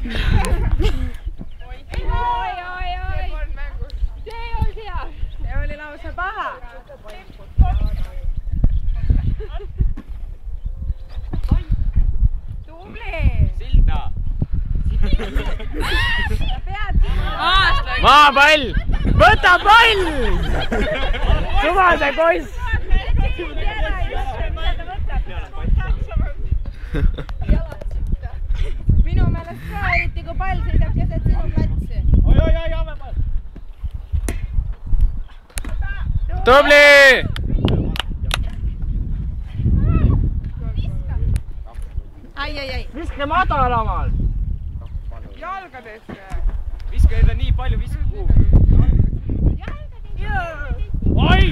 See on hea. See oli lausa paha. Tubli. Silda. Maapall! Võta pall! Suvase poiss! Minu meelest ka, eriti kui pall seisab keset sinu platsi. Oi, Aamepall! Tubli! Ai. Viske madalamal! Jalgadesse. Viska enda nii palju, viska kuhugi. Oi!